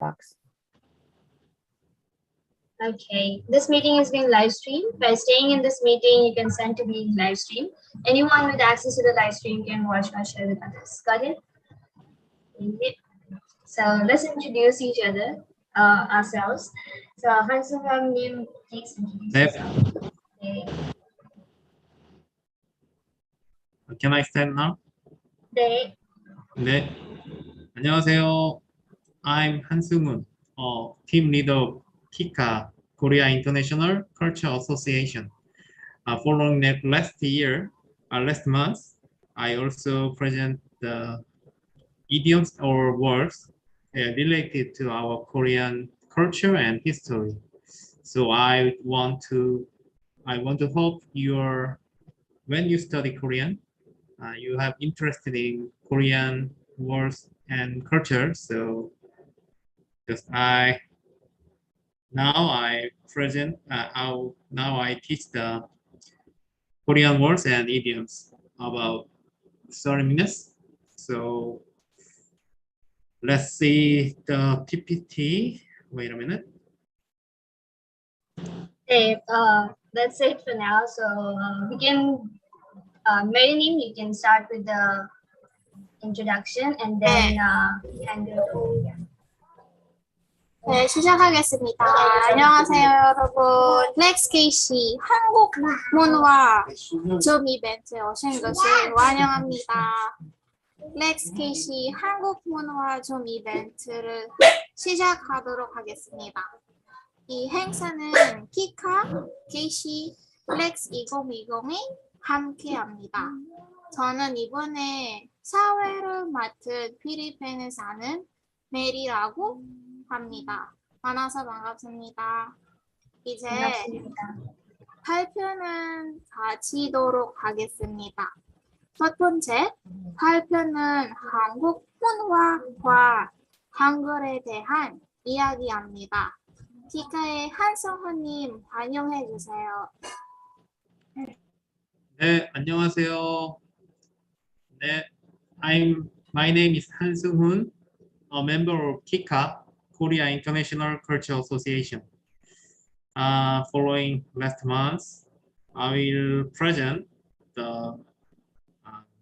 box. Okay, this meeting is being live streamed. By staying in this meeting, you consent to being live streamed. Anyone with access to the live stream can watch or share with others. Got it? Yep. So let's introduce each other, ourselves. So 한승환님, please introduce yourself. Okay. Can I stand now? 네. 네. 안녕하세요. I'm 한승훈, team leader of GLExKC Korea International Culture Association. Following that last month, I also present the idioms or words related to our Korean culture and history. So I want to hope when you study Korean, you have interested in Korean words and culture. So just now I teach the Korean words and idioms about 30 minutes. So let's see the PPT. Wait a minute. Okay, that's it for now. So we can, Marilyn, you can start with the introduction and then hand it over. 네, 시작하겠습니다. 안녕하세요, 여러분. GLExKC 한국 문화 줌 이벤트에 오신 것을 환영합니다. GLExKC 한국 문화 줌 이벤트를 시작하도록 하겠습니다. 이 행사는 키카, KC, GLEx 2020이 함께합니다. 저는 이번에 사회를 맡은 필리핀에 사는 메리라고 합니다. 만나서 반갑습니다. 이제 발표는 가지도록 하겠습니다. 첫 번째, 발표는 한국 문화와 한글에 대한 이야기입니다. 기카의 한성훈님 환영해 주세요. 네, 안녕하세요. 네, my name is 한승훈, a member of GLExKC Korea International Culture Association. Following last month, I will present the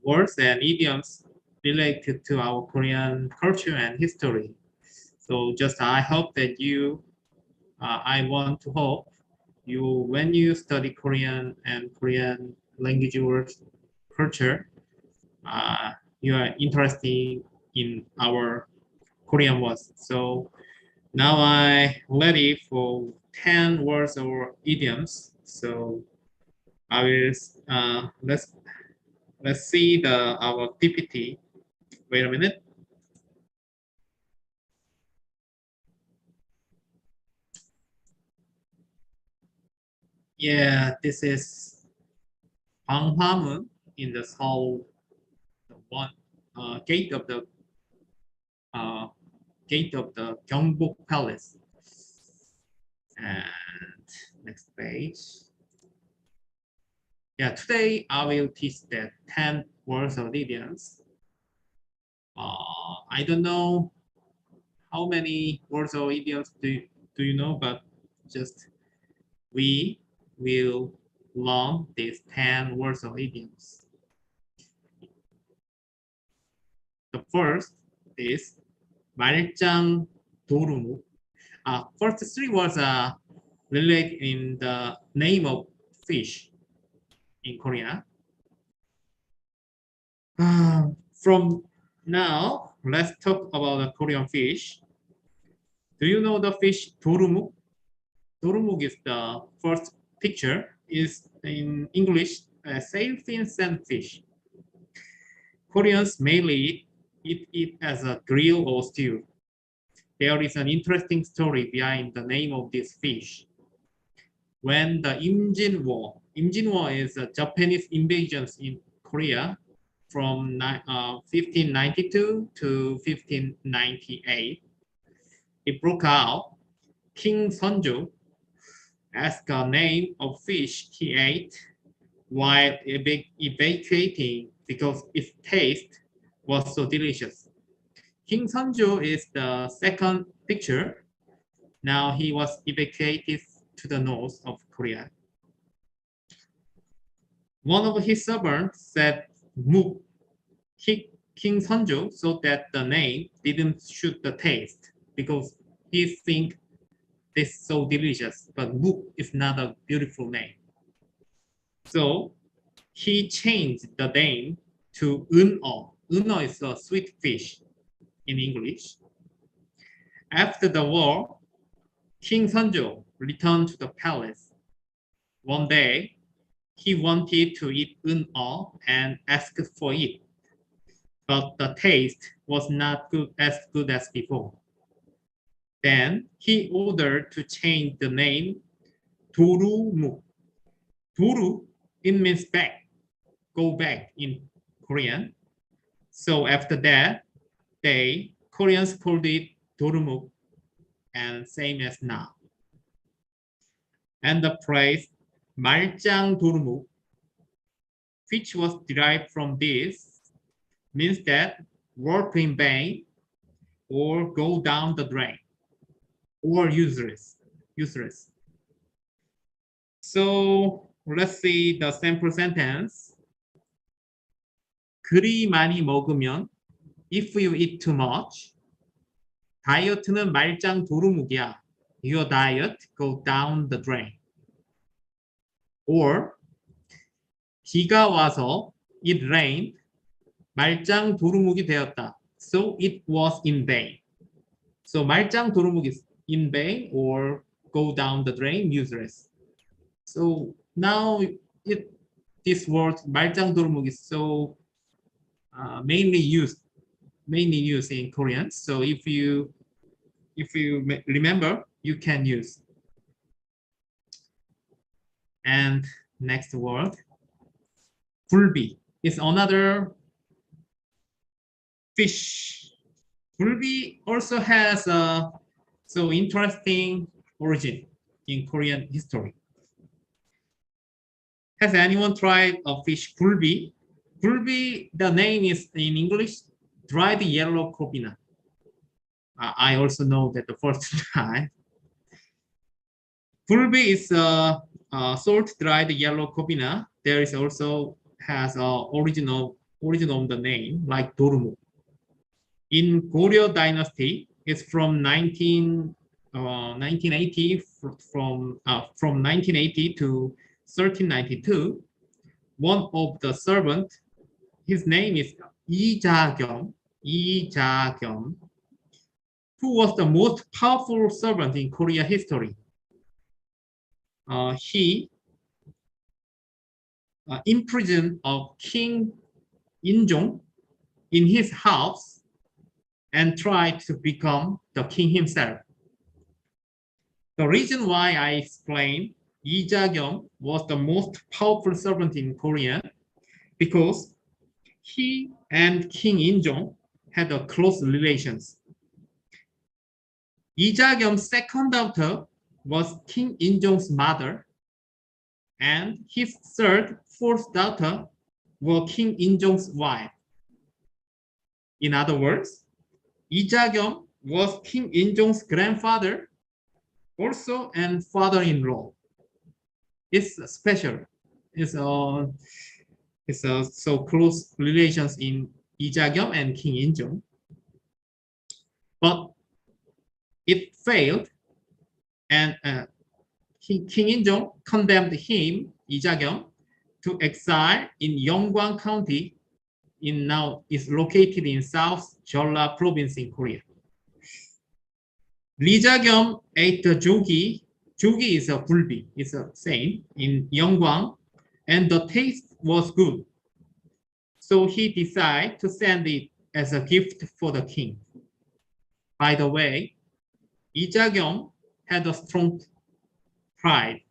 words and idioms related to our Korean culture and history. So I hope that I want to hope when you study Korean and Korean language words culture, you are interested in our Korean words. So now I'm ready for 10 words or idioms. So I will let's see our PPT. Wait a minute. Yeah, this is Gwanghwamun in the Seoul, gate of the Gyeongbok Palace. And next page. Yeah, today I will teach the 10 words or idioms. I don't know how many words or idioms do you know, but just we will learn these 10 words or idioms. The first is Mallang Dorumuk. First three words are related in the name of fish in Korea. From now, let's talk about the Korean fish. Do you know the fish Dorumuk? Dorumuk is the first picture. Is in English sailfin sandfish. Koreans mainly eat it as a grill or stew. There is an interesting story behind the name of this fish. When the Imjin War is a Japanese invasion in Korea from 1592 to 1598. It broke out. King Sonjo asked a name of fish he ate while evacuating because its taste was so delicious. King Seonjo is the second picture. Now he was evacuated to the north of Korea. One of his servants said Muk, King Seonjo, so that the name didn't suit the taste because he think this so delicious, but Muk is not a beautiful name. So he changed the name to Euneo. Euneo is a sweet fish in English. After the war, King Seonjo returned to the palace. One day, he wanted to eat euneo and asked for it, but the taste was not as good as before. Then he ordered to change the name Dorumuk. Doru, it means back, go back in Korean. So after that, Koreans called it Dorumuk, and same as now. And the phrase Mallang Dorumuk, which was derived from this, means that work in vain or go down the drain or useless. So let's see the sample sentence. 그리 많이 먹으면 if you eat too much, 다이어트는 말짱 도루묵이야. Your diet go down the drain. Or 비가 와서 it rained, 말짱 도루묵이 되었다. So it was in vain. So 말짱 도루묵 is in vain or go down the drain, useless. So now this word 말짱 도루묵 is so mainly used in Korean. So if you remember, you can use. And next word, Gulbi is another fish. Gulbi also has a so interesting origin in Korean history. Has anyone tried a fish Gulbi? Gulbi, the name is in English, dried yellow corbina. I also know that the first time. Gulbi is salt dried yellow corbina. There is also has origin of the name like Dorumuk. In Goryeo dynasty, it's from 1980 from 1980 to 1392. One of the servant, his name is Lee Ja-gyum, who was the most powerful servant in Korea history. He imprisoned King Injong in his house and tried to become the king himself. The reason why I explained Lee Ja-gyum was the most powerful servant in Korea because he and King Injong had a close relations. Lee Ja-gyum's second daughter was King Injong's mother, and his fourth daughter were King Injong's wife. In other words, Lee Ja-gyum was King Injong's grandfather, also and father-in-law. It's special. It's so close relations in Lee Ja-gyum and King Injong. But it failed, and King Injong condemned him, Lee Ja-gyum, to exile in Yeonggwang County. Now is located in South Jeolla Province in Korea. Lee Ja-gyum ate the jogi. Jogi is a gulbi. It's the same in Yeonggwang, and the taste was good. So he decided to send it as a gift for the king. By the way, Lee Ja-gyum had a strong pride,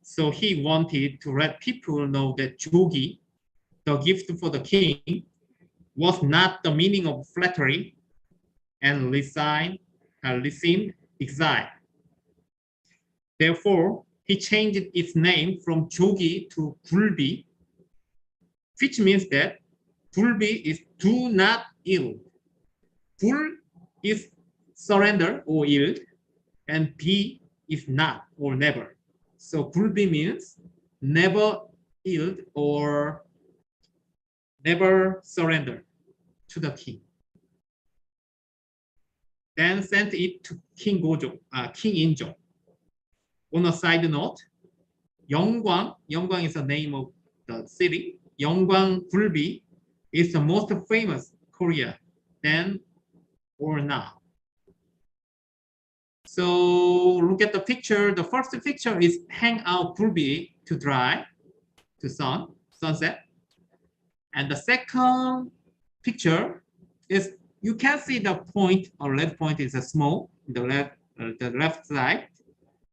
so he wanted to let people know that jogi, the gift for the king, was not the meaning of flattery and resign exile. Therefore, he changed its name from jogi to gulbi, which means that gulbi is do not yield. Gul is surrender or yield, and B is not or never. So Gulbi means never yield or never surrender to the king. Then sent it to King Gojo, King Injo. On a side note, Yeonggwang is the name of the city. Yeonggwang Gulbi is the most famous Korea then or now. So look at the picture. The first picture is hang out Gulbi to dry, to sunset. And the second picture is you can see the point or red point is a small, the left side.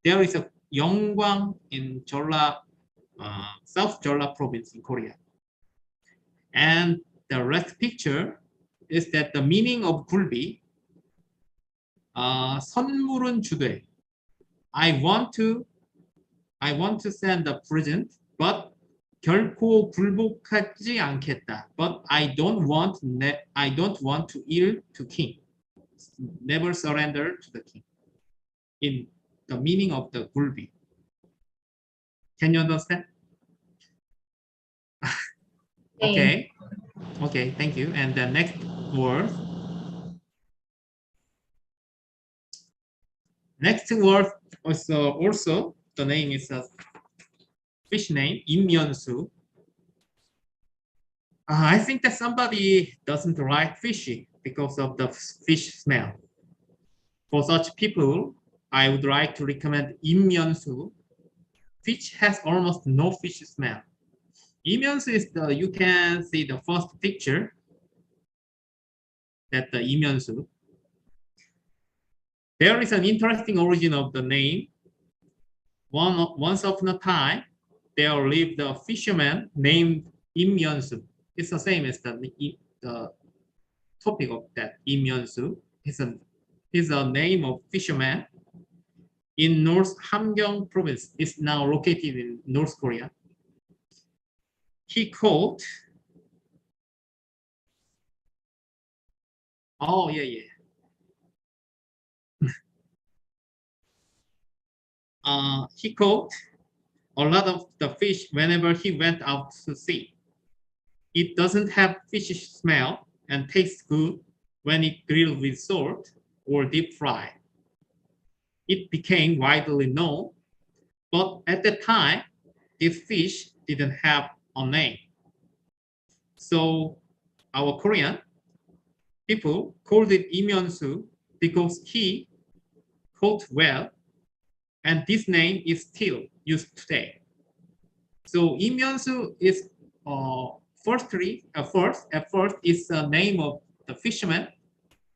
There is a Yeonggwang in Jeolla, South Jeolla province in Korea. And the last picture is that the meaning of Gulbi, 선물은 주되. I want to send a present, but 결코 굴복하지 않겠다. But I don't want to yield to king. Never surrender to the king. In the meaning of the Gulbi. Can you understand? Okay. Okay, thank you. And the next word. Next word also the name is a fish name, Imyeonsu. I think that somebody doesn't like fishy because of the fish smell. For such people, I would like to recommend Imyeonsu. Fish has almost no fish smell. Imyeonsu is you can see the first picture. That the Imyeonsu. There is an interesting origin of the name. Once upon a time, there lived a fisherman named Imyeonsu. It's the same as the topic of that Imyeonsu. It's a name of fisherman in North Hamgyong province. It's now located in North Korea. He caught. Oh yeah. He caught a lot of the fish whenever he went out to sea. It doesn't have fishy smell and tastes good when it grilled with salt or deep fried. It became widely known, but at the time, this fish didn't have a name. So our Korean people called it Imyeonsu because he caught well, and this name is still used today. So Imyeonsu is at first is the name of the fisherman,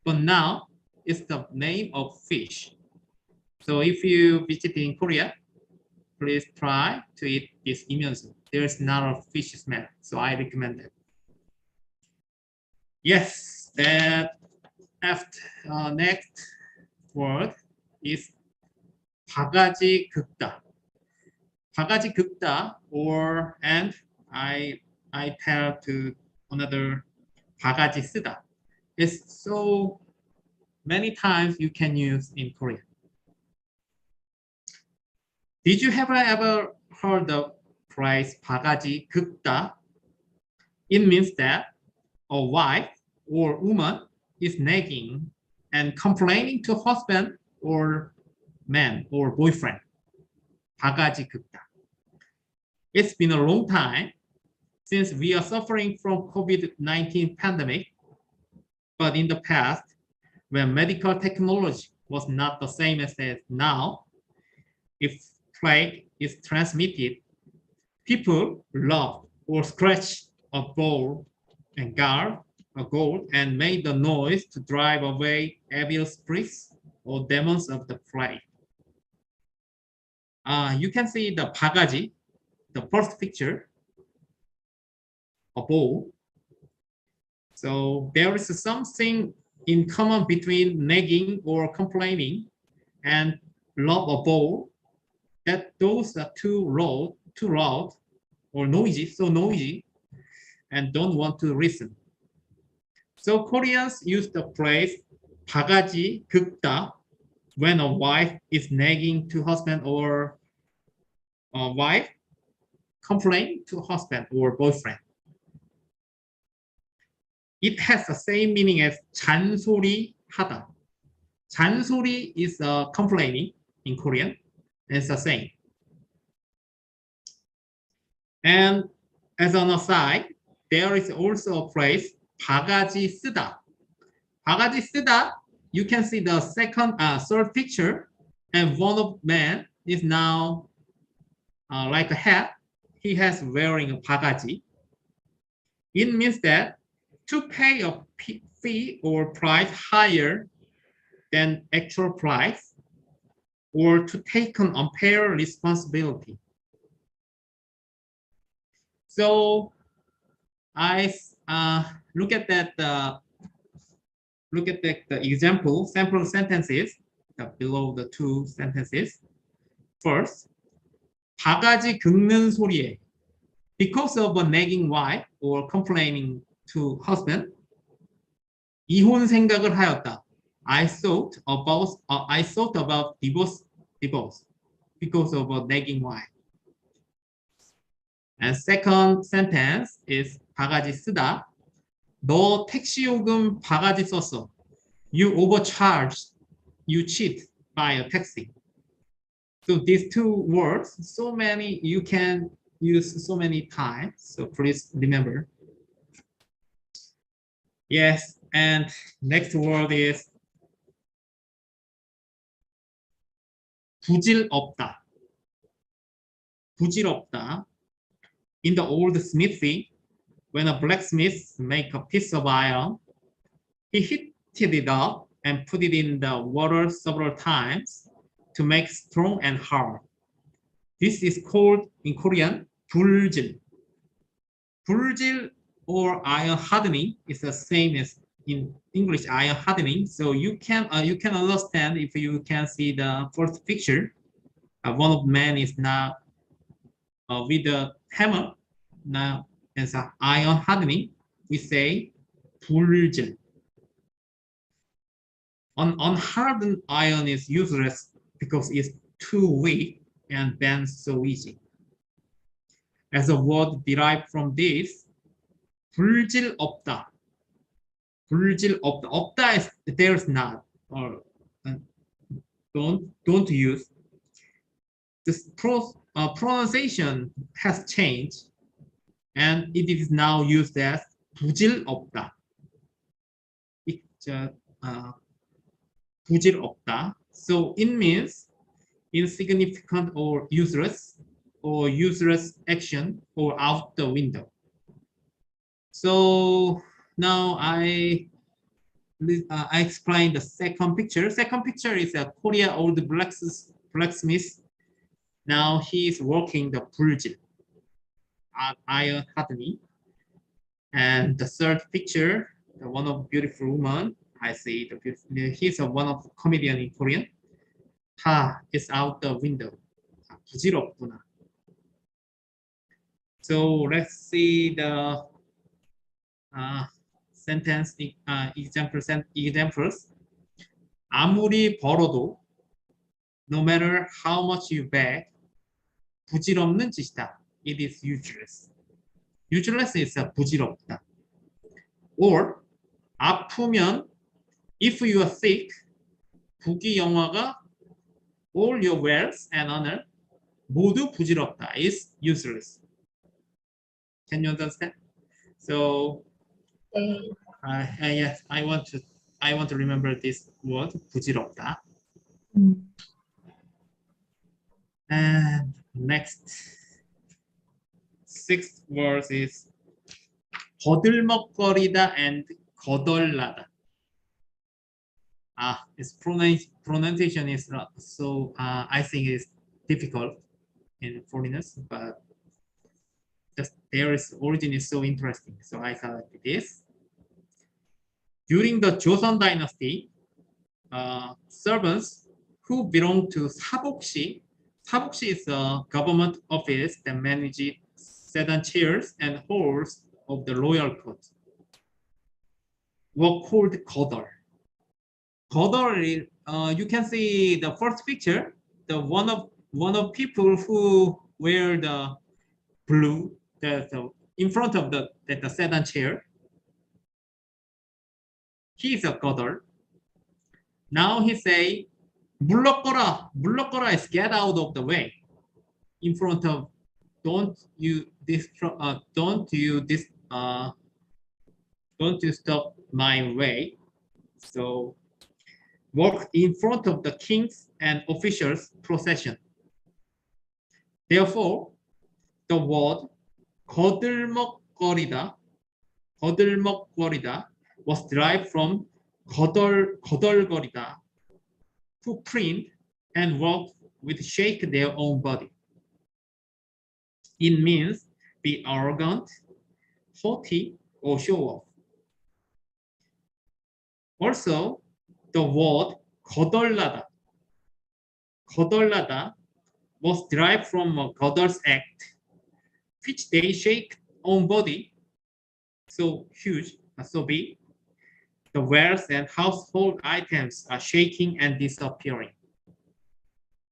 but now it's the name of fish. So if you visit in Korea, please try to eat this Imyeonsu. There's not a fish smell, so I recommend it. Yes, that after next word is Bagaji-geukdda. Bagaji-geukdda, and I tell to another Bagaji-geukdda. It's so many times you can use in Korean. Did you ever heard the phrase Bagaji-geukdda? It means that a wife or woman is nagging and complaining to husband or man or boyfriend. Bagaji-geukdda. It's been a long time since we are suffering from COVID-19 pandemic, but in the past, when medical technology was not the same as now, if plague is transmitted, people loved or scratched a bowl and guard a gold and made the noise to drive away evil spirits or demons of the plague. You can see the Bagaji, the first picture, a bowl. So there is something in common between nagging or complaining and love a bowl, that those are too loud or noisy, and don't want to listen. So Koreans use the phrase Bagaji-geukdda, when a wife is nagging to husband or a wife complain to husband or boyfriend. It has the same meaning as 잔소리하다. 잔소리 is complaining in Korean. It's the same. And as an aside, there is also a phrase 바가지-쓰다. 바가지-쓰다, you can see the third picture, and one of man is now like a hat. He has wearing a 바가지. It means that to pay a fee or price higher than actual price, or to take an unfair responsibility. So I look at that. Look at the example, sample sentences below the two sentences. First, 바가지 긁는 소리에, because of a nagging wife or complaining to husband, 이혼 생각을 하였다. I thought about divorce because of a nagging wife. And second sentence is 바가지 쓰다. 너 택시 요금 바가지 썼어. You overcharged. You cheat by a taxi. So these two words, so many, you can use so many times. So please remember. Yes, and next word is 부질없다. 부질없다. In the old smithy, when a blacksmith make a piece of iron, he heated it up and put it in the water several times to make strong and hard. This is called in Korean 불질. 불질 or iron hardening is the same as in English iron hardening. So you can understand if you can see the first picture. One of man is now with the hammer. Now as an iron hardening, we say 불질. Unhardened iron is useless because it's too weak and bends so easy. As a word derived from this, 부질없다. 부질없다. 없다 is there's not, or don't use. This pronunciation has changed, and it is now used as 부질없다. It's 부질없다. So it means insignificant or useless action or out the window. So now I explain the second picture. Second picture is a Korea old blacksmith. Now he is working the 불질, iron hardening. And the third picture, the one of beautiful woman, I see he's one of comedian in Korean. It's out the window. 부질없구나. So let's see the sentence examples. 아무리 벌어도, no matter how much you beg, 부질없는 짓이다. It is useless. Useless is 부질없다. Or 아프면, if you are sick, 부귀영화가, all your wealth and honor, 모두 부질없다 is useless. Can you understand? So yes, I want to remember this word 부질없다. And next, sixth word is 거들먹거리다 and 거덜나다. Its pronunciation is so I think it's difficult in foreigners, but just their origin is so interesting. So I selected this. During the Joseon dynasty, servants who belonged to 사복시 is a government office that manages sedan chairs and halls of the royal court, were called 거덜. 거덜, you can see the first picture, the one of people who wear the blue, in front of the sedan chair. He is a 거덜. Now he say, 물러거라, 물러거라 is get out of the way. In front of, don't you stop my way. So walk in front of the kings and officials procession. Therefore, the word 거들먹거리다 was derived from 거덜거리다, who print and walk with shake their own body. It means be arrogant, haughty, or show off. Also, the word 거덜나다 was derived from a 거덜's act, which they shake own body, so huge, so big. The wares and household items are shaking and disappearing.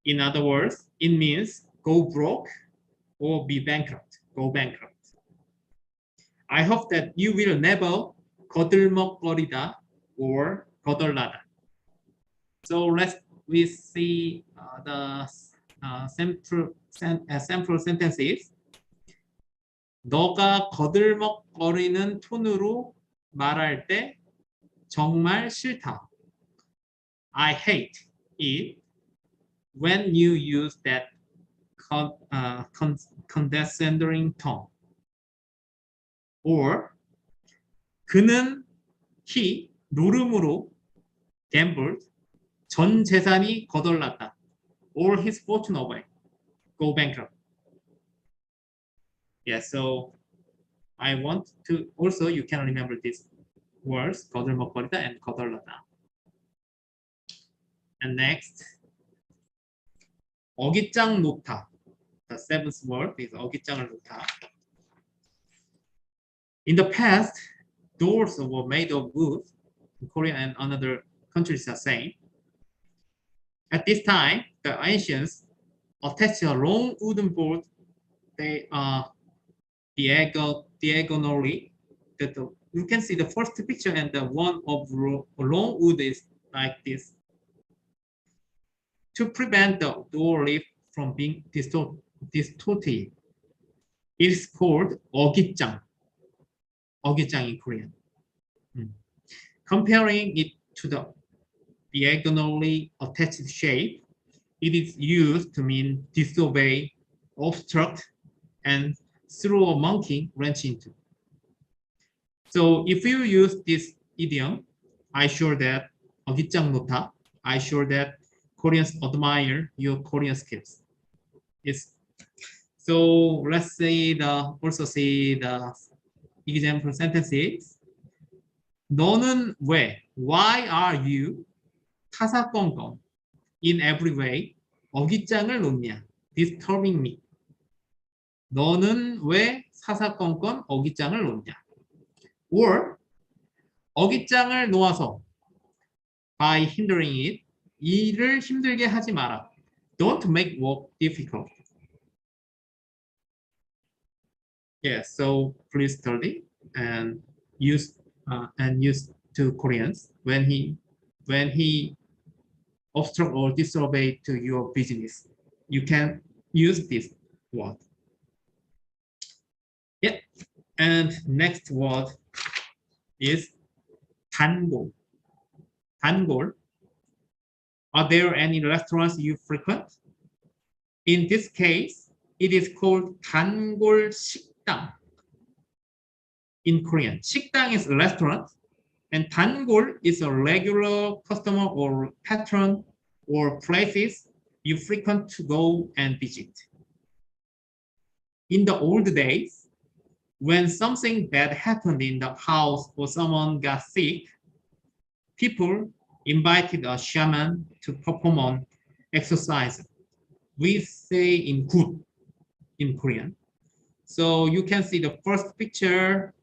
In other words, it means go broke or be bankrupt, go bankrupt. I hope that you will never 거들먹거리다 or 거덜나다. So we see the sample sentences. 너가 거들먹거리는 톤으로 말할 때 정말 싫다. I hate it when you use that condescending tone. Or he 노름으로 gambled, 전 재산이 거덜났다. All his fortune away, go bankrupt. Yeah, so I want to also, you can remember these words, 거들먹거리다 and 거덜나다. And next, 어깃장 놓다. The seventh word is 어깃장을 놓다. In the past, doors were made of wood. In Korea and other countries are same. At this time, the ancients attached a long wooden board. They are diagonally. You can see the first picture, and the one of long wood is like this. To prevent the door lip from being distorted, it is called 어깃장. 어깃장 in Korean. Comparing it to the diagonally attached shape, it is used to mean disobey, obstruct, and throw a monkey wrench into. So if you use this idiom, I sure that 어깃장 놓다, I sure that Koreans admire your Korean skills. So let's see also see the example sentences. 너는 왜? Why are you? 타사건건. In every way. 어깃장을 놓냐? Disturbing me. 너는 왜 사사건건 어깃장을 놓냐? Or 어깃장을 놓아서 by hindering it. 일을 힘들게 하지 마라. Don't make work difficult. Yes, so please study and use to Koreans when he obstruct or disobey to your business. You can use this word. Yeah, and next word is 단골. 단골. Are there any restaurants you frequent? In this case, it is called 단골 식당. In Korean, 식당 is a restaurant, and 단골 is a regular customer or patron or places you frequent to go and visit. In the old days, when something bad happened in the house or someone got sick, people invited a shaman to perform an exercise. We say in 굿 in Korean. So you can see the first picture.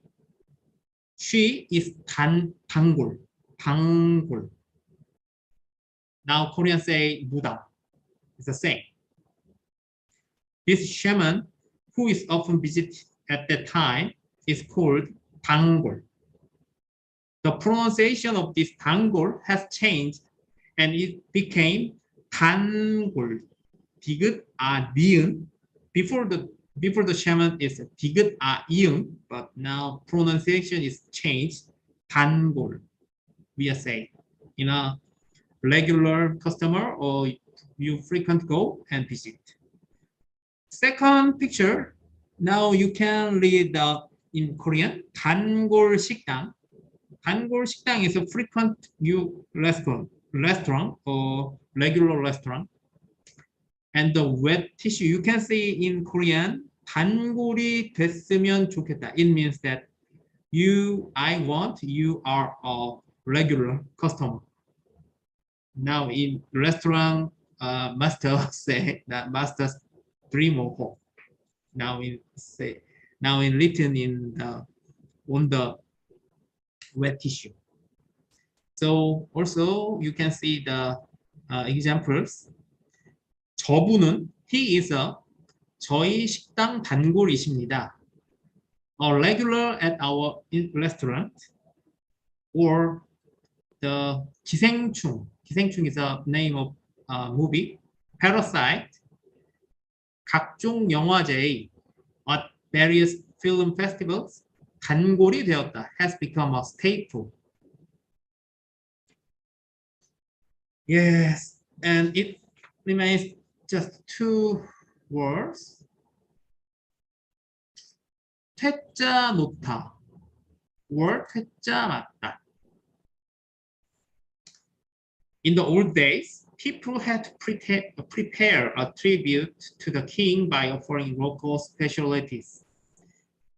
She is 단골. Now Korean say 무당. It's the same. This shaman, who is often visited at that time, is called 단골. The pronunciation of this 단골 has changed and it became 단골. 디귿 아 니은. Before the shaman is 디귿 아 이응, but now pronunciation is changed. 단골. We are saying in a regular customer or you frequent go and visit. Second picture, now you can read in Korean, 단골 식당. 단골 식당 is a frequent new restaurant or regular restaurant. And the wet tissue, you can see in Korean, 단골이 됐으면 좋겠다. It means that you are a regular customer. Now in restaurant, master say that master's dream or hope. Now in written in on the wet tissue. So also you can see the examples. 저분은 he is a 저희 식당 단골이십니다. A regular at our restaurant. Or the 기생충. 기생충 is a name of movie. Parasite. 각종 영화제의 at various film festivals 단골이 되었다. Has become a staple. Yes, and it remains just two words. 퇴짜 놓다 or 퇴짜 맞다. In the old days, people had to prepare a tribute to the king by offering local specialties.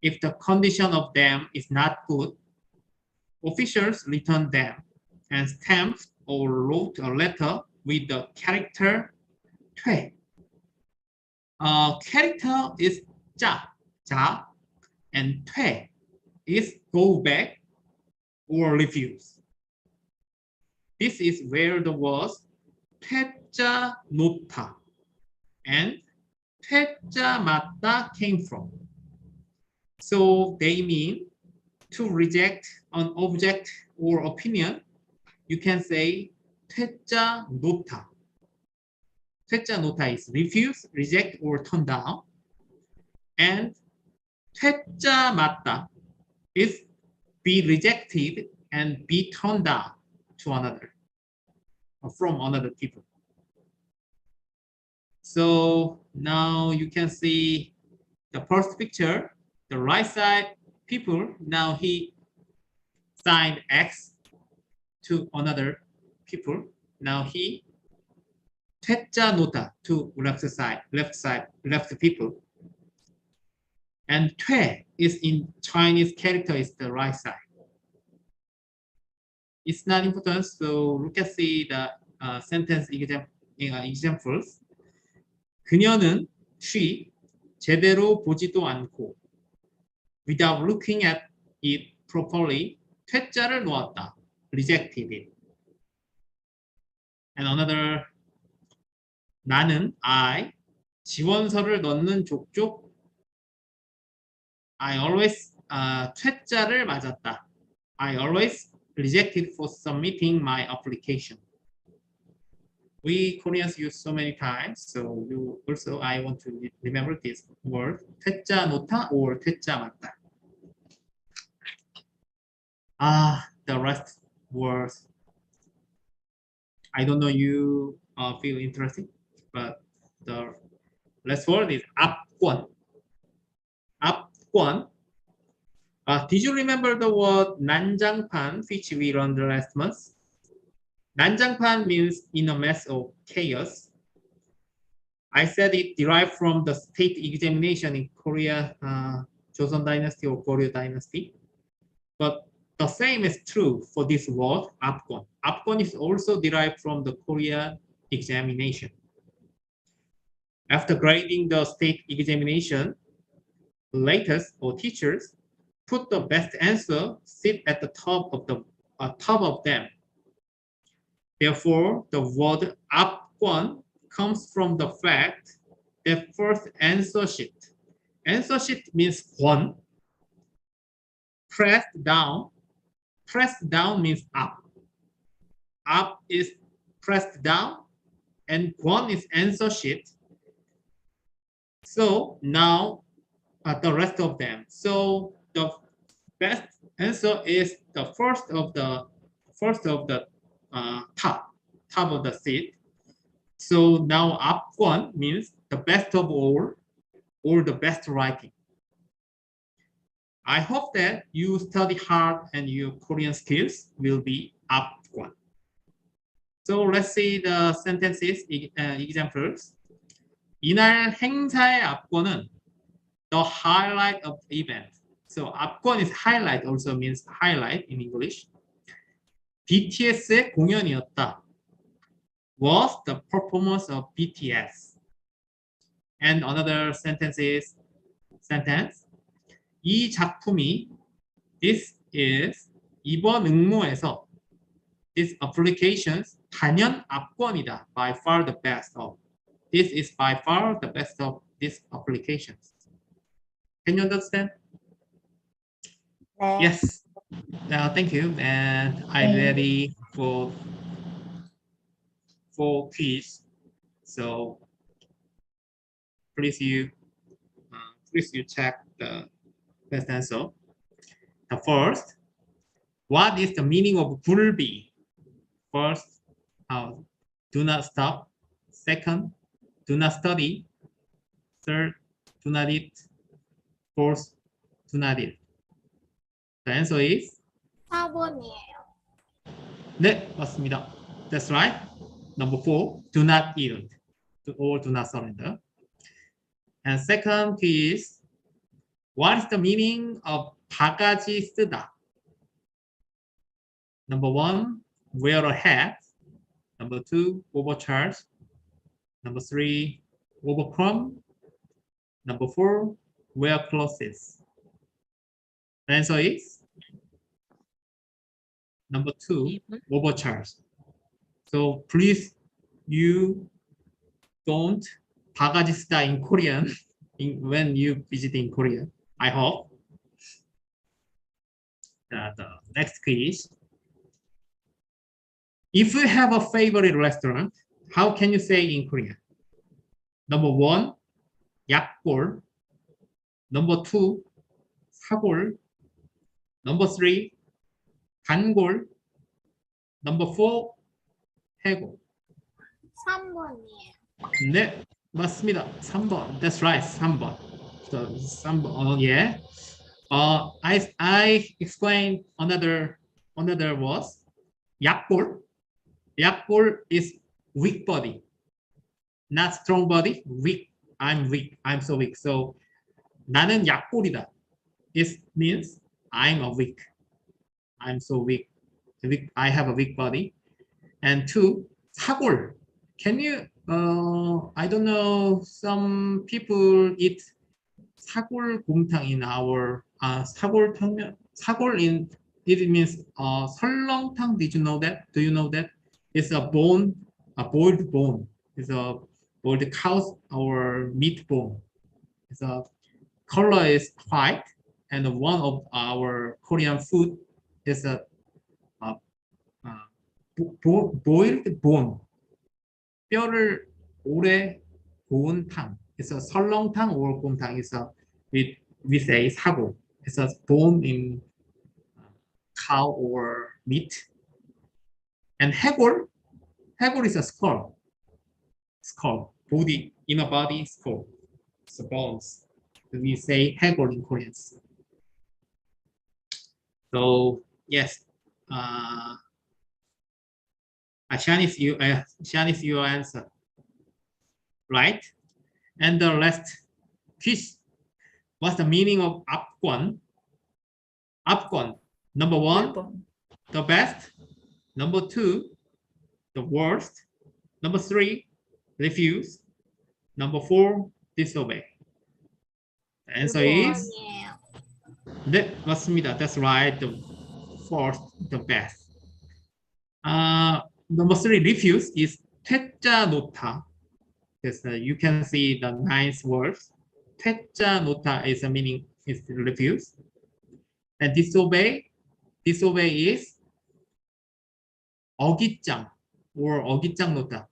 If the condition of them is not good, officials returned them and stamped or wrote a letter with the character 퇴. Character is 자, and 퇴 is go back or refuse. This is where the words 퇴짜 놓다 and 퇴짜 맞다 came from. So they mean to reject an object or opinion. You can say 퇴짜 놓다. 퇴짜 놓다 is refuse, reject, or turn down. And 퇴짜 맞다 is be rejected and be turned down to another, or from another people. So now you can see the first picture, the right side people, now he signed X to another people. Now he 퇴짜 놓다 to left people. And 퇴 is in Chinese character is the right side. It's not important, so look at see the sentence examples. 그녀는 she 제대로 보지도 않고 without looking at it properly 퇴짜를 놓았다. Rejected it. And another 나는 I 지원서를 넣는 족족 I always 퇴짜를 맞았다. I always rejected for submitting my application. We Koreans use so many times, so you also I want to remember this word 퇴짜 놓다 or 퇴짜 맞다. The rest words I don't know you feel interesting, but the last word is 앞권. 앞권. Did you remember the word 난장판, which we learned last month? 난장판 means in a mess of chaos. I said it derived from the state examination in Korea, Joseon Dynasty or Goryeo Dynasty. But the same is true for this word, 앞권. 앞권 is also derived from the Korea examination. After grading the state examination, latest or teachers put the best answer sit at the top of them. Therefore, the word 앞권 comes from the fact that first answer sheet. Answer sheet means 권. Pressed down. Pressed down means up. Up is pressed down, and 권 is answer sheet. So now the rest of them. So the best answer is the first of the top of the seat. So now 앞권 means the best of all or the best writing. I hope that you study hard and your Korean skills will be 앞권. So let's see the sentences examples. 이날 행사의 앞권은 the highlight of the event. So 앞권 is highlight, also means highlight in English. BTS의 공연이었다. Was the performance of BTS. And another sentence is 이 작품이 this is 이번 응모에서 this applications 단연 압권이다. By far the best of. This is by far the best of these applications. Can you understand? 네. Yes. Thank you. And I'm ready for quiz. So please you check the best answer. The first, what is the meaning of Gulbi? First, do not stop. Second, do not study. Third, do not eat. Fourth, do not eat. The answer is 4번이에요. 네, 맞습니다. That's right. Number 4, do not yield or do not surrender. And second is, what is the meaning of 바가지-geukdda? Number 1, wear a hat. Number 2, overcharge. Number 3, overcome. Number 4, wear clothes. The answer is number 2, overcharge. So please, you don't Bagaji-geukdda in Korean when you visit in Korea. I hope. The next quiz. If you have a favorite restaurant, how can you say in Korean? Number 1, 약골. Number 2, 사골. Number 3, 단골. Number 4, 해골. 3번이에요. 네, 맞습니다. 3번. That's right. 3번. So 3번. Yeah. I explained another was 약골. 약골 is weak body, not strong body. Weak. I'm weak. I'm so weak. So 나는 약골이다. It means I'm a weak. I'm so weak. I have a weak body. And 2, 사골. Can you? I don't know. Some people eat 사골곰탕 in our 사골탕면. 사골 in it means 설렁탕. Did you know that? Do you know that? It's a bone, a boiled bone. It's a boiled cow's or meat bone. It's a color is white, and one of our Korean food is a boiled bone. 뼈를 오래 고운 탕. It's a 설렁탕 or 곰탕. It's a we say 사골. It's a bone in cow or meat. And 해골 is a skull. Skull, body, inner body, skull. So bones. We say 해골 in Korean. So yes, Shanice, your answer, right? And the last quiz. What's the meaning of 앞권? 앞권. Number 1, the best. Number 2, the worst. Number 3, refuse. Number 4, disobey. The answer is 6번이에요. 네, 맞습니다. That's right. The first, the best. number 3, refuse is 퇴짜 놓다. Yes, you can see the 9th word. 퇴짜 놓다 is a meaning is refuse. And disobey is 어깃장 or 어깃장 놓다.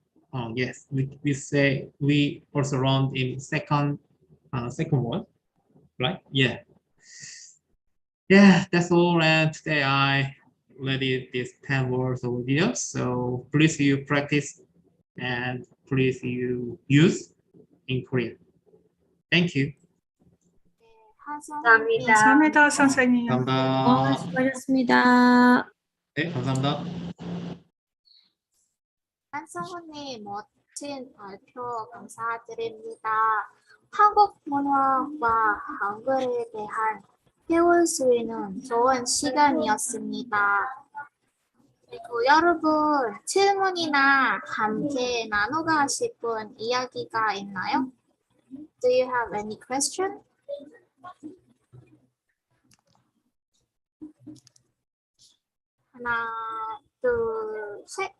Yes, we say we also learned in second one, right? Yeah. Yeah, that's all. And today I read this 10 words of video. So please you practice and please you use in Korean. Thank you. 감사합니다. 감사합니다, 선생님. 감사합니다. 수고하셨습니다. 네, 감사합니다. 한성훈님 멋진 발표 감사드립니다. 한국 문화와 한글에 대한 배울 수 있는 좋은 시간이었습니다. 그리고 여러분 질문이나 함께 나누고 싶은 이야기가 있나요? Do you have any question? 하나, 둘, 셋.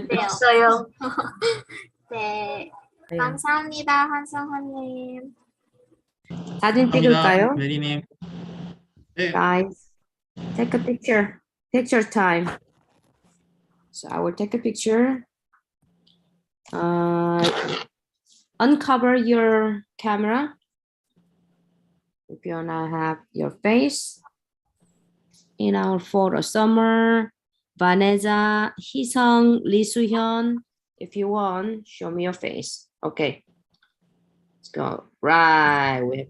네, 없어요. 네, 감사합니다, 한성훈님. 사진 찍을까요? 메리님. 네. Guys, take a picture. Picture time. So I will take a picture. Uncover your camera. If you wanna have your face in our photo. Summer, Vanessa, Hisung, Lee Soo-hyun. If you want, show me your face. Okay. Let's go. Right.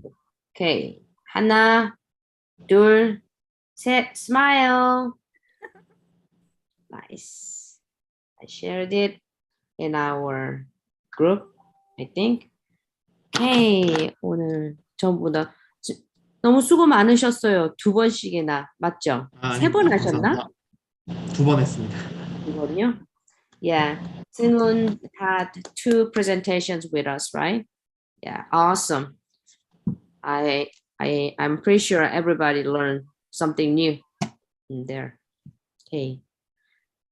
Okay. 하나, 둘, 셋. Smile. Nice. I shared it in our group, I think. Okay. 오늘 전부 다 너무 수고 많으셨어요. 2번씩이나. 맞죠? 3번 하셨나? 2번 했습니다. 2번이요? Yeah. Sinmun had 2 presentations with us, right? Yeah, awesome. I'm pretty sure everybody learned something new in there. Okay.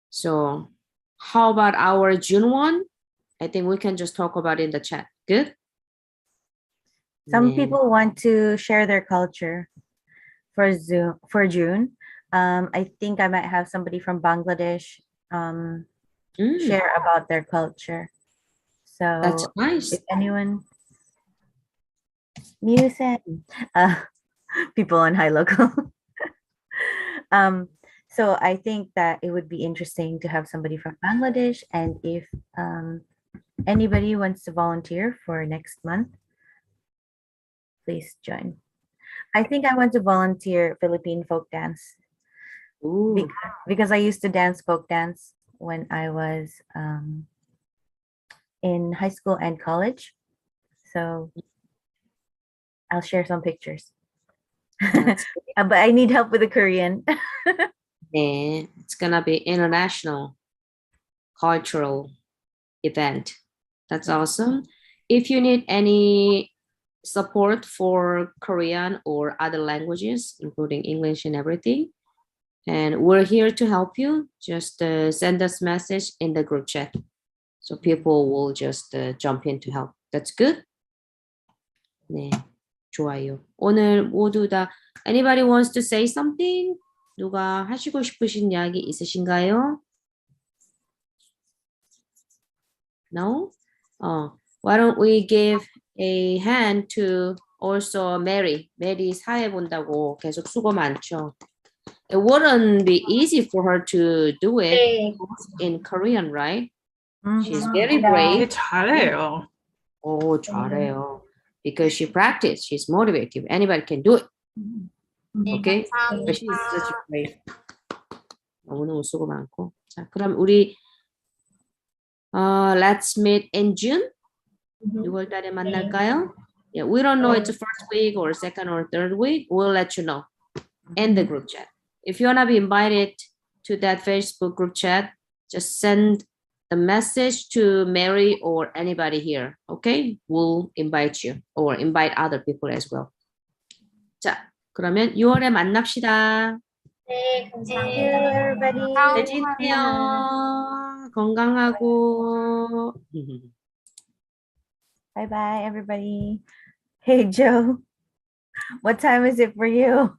So how about our June one? I think we can just talk about it in the chat. Good? Some Yeah. people want to share their culture for June. I think I might have somebody from Bangladesh share about their culture. So That's nice. if anyone, music, people on High Local. So I think that it would be interesting to have somebody from Bangladesh, and if anybody wants to volunteer for next month, please join. I think I want to volunteer Philippine folk dance Ooh. because I used to dance folk dance when I was in high school and college. So I'll share some pictures. But I need help with the Korean. Yeah, it's gonna be international cultural event. That's awesome. If you need any support for Korean or other languages, including English and everything, and we're here to help you, just send us message in the group chat. So people will just jump in to help. That's good. 네, 좋아요. 오늘 모두 다 anybody wants to say something? 누가 하시고 싶으신 이야기 있으신가요? No? Why don't we give a hand to also Mary. Mary 사회 본다고 계속 수고 많죠. It wouldn't be easy for her to do it 네. in Korean, right? She's Mhm. very Yeah. brave. 잘해요. 오, 잘해요. Because she practiced, she's motivated. Anybody can do it. Okay? But she's such a brave. 너무너무 수고 많고. 자, 그럼 우리 let's meet in June. 6월 달에 만날까요? Yeah, we don't know it's the first week or second or third week. We'll let you know in the group chat. If you wanna be invited to that Facebook group chat, just send the message to Mary or anybody here. Okay? We'll invite you or invite other people as well. 자, 그러면 6월에 만납시다. 네, Thank you, 감사합니다. everybody. 잘 지내요. 건강하고. Bye bye, everybody. Hey, Joe. What time is it for you?